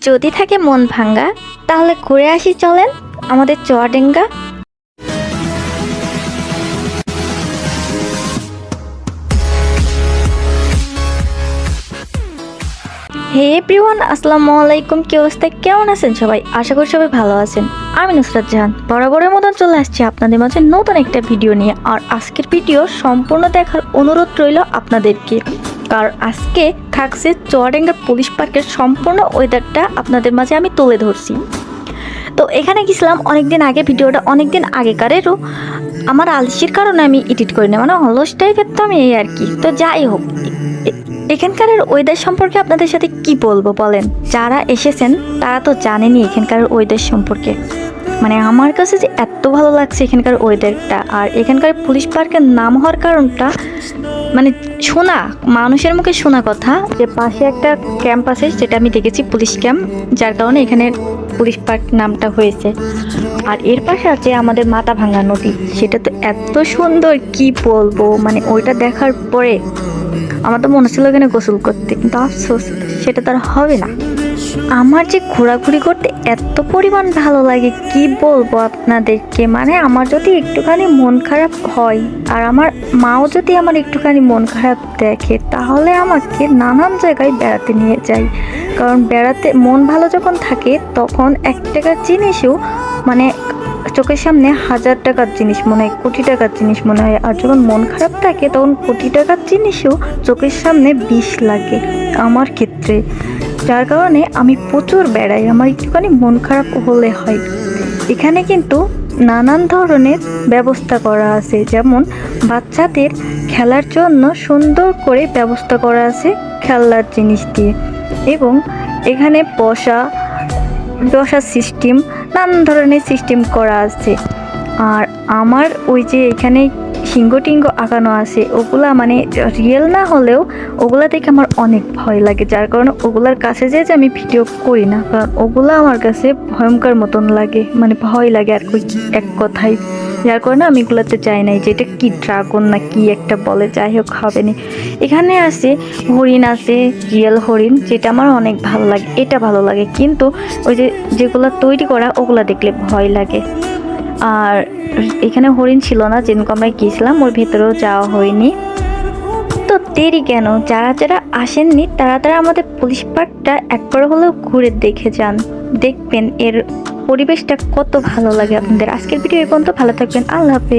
যদি থাকে মন ভাঙ্গা তাহলে ঘুরে আসি চলেন আমাদের চুয়াডাঙ্গা। হে এভরিওয়ান, আসসালামু আলাইকুম। কি অবস্থা, কেমন আছেন সবাই? আশা করি সবাই ভালো আছেন। আমি নুসরাত জাহান বরাবরের মতন চলে আসছি আপনাদের মাঝে নতুন একটা ভিডিও নিয়ে। আর আজকের ভিডিও সম্পূর্ণ দেখার অনুরোধ রইল আপনাদেরকে, কারণ আজকে থাকছে চুয়াডাঙ্গা পুলিশ পার্কের সম্পূর্ণ ওয়েদারটা আপনাদের মাঝে আমি তুলে ধরছি। তো এখানে গেছিলাম অনেকদিন আগে, ভিডিওটা অনেকদিন আগেকারেরও। আমার আলসির কারণে আমি এডিট করি না, মানে অলস টাইপের তো আমি, এই আর কি। তো যাই হোক, এখানকার ওয়েদার সম্পর্কে আপনাদের সাথে কি বলবো বলেন? যারা এসেছেন তারা তো জানেনই এখানকার ওয়েদার সম্পর্কে। মানে আমার কাছে যে এত ভালো লাগছে এখানকার ওয়েদারটা। আর এখানকার পুলিশ পার্কের নাম হওয়ার কারণটা মানে শোনা, মানুষের মুখে শোনা কথা যে পাশে একটা ক্যাম্প আছে, যেটা আমি দেখেছি পুলিশ ক্যাম্প, যার কারণে এখানে পুলিশ পার্ক নামটা হয়েছে। আর এর পাশে আছে আমাদের মাথাভাঙ্গা নদী, সেটা তো এত সুন্দর কি বলবো। মানে ওইটা দেখার পরে আমার তো মনে ছিল এখানে গোসল করতে, কিন্তু আফসোস সেটা তার হবে না। আমার যে ঘোরাঘুরি করতে এত পরিমাণ ভালো লাগে কি বলবো আপনাদেরকে। মানে আমার যদি একটুখানি মন খারাপ হয় আর আমার মাও যদি আমার একটুখানি মন খারাপ দেখে, তাহলে আমাকে নানান জায়গায় বেড়াতে নিয়ে যায়। কারণ বেড়াতে মন ভালো যখন থাকে তখন 1 টাকার জিনিসও মানে চোখের সামনে 1000 টাকার জিনিস মনে হয়, কোটি টাকার জিনিস মনে হয়। আর যখন মন খারাপ থাকে তখন কোটি টাকার জিনিসও চোখের সামনে 20 লাগে আমার ক্ষেত্রে। যার কারণে আমি প্রচুর বেড়াই আমার একটুখানি মন খারাপ হলে হয়। এখানে কিন্তু নানান ধরনের ব্যবস্থা করা আছে, যেমন বাচ্চাদের খেলার জন্য সুন্দর করে ব্যবস্থা করা আছে খেলনার জিনিস দিয়ে, এবং এখানে বসার সিস্টেম, নানান ধরনের সিস্টেম করা আছে। আর আমার ওই যে এখানে সিংহ টিঙ্গ আঁকানো আছে, ওগুলা মানে রিয়েল না হলেও ওগুলা দেখে আমার অনেক ভয় লাগে। যার কারণে ওগুলার কাছে যে আমি ভিডিও করি না, কারণ ওগুলা আমার কাছে ভয়ঙ্কর মতন লাগে, মানে ভয় লাগে আর কি এক কথায়। যার কারণে আমি এগুলোতে যাই নাই, যে এটা কি ড্রাগন না কি একটা বলে, যাই হোক হবে না। এখানে আছে হরিণ, আছে রিয়েল হরিণ, যেটা আমার অনেক ভালো লাগে, এটা ভালো লাগে। কিন্তু ওই যে যেগুলো তৈরি করা ওগুলা দেখলে ভয় লাগে। আর এখানে হরিণ ছিল না, যেরকম আমরা গিয়েছিলাম ওর ভেতরেও যাওয়া হয়নি। তো দেরি কেন, যারা যারা আসেননি তারা আমাদের পুলিশ পার্কটা একবার হলেও ঘুরে দেখে যান, দেখবেন এর পরিবেশটা কত ভালো লাগে আপনাদের। আজকের ভিডিও এই পর্যন্ত, ভালো থাকবেন, আল্লাহ হাফেজ।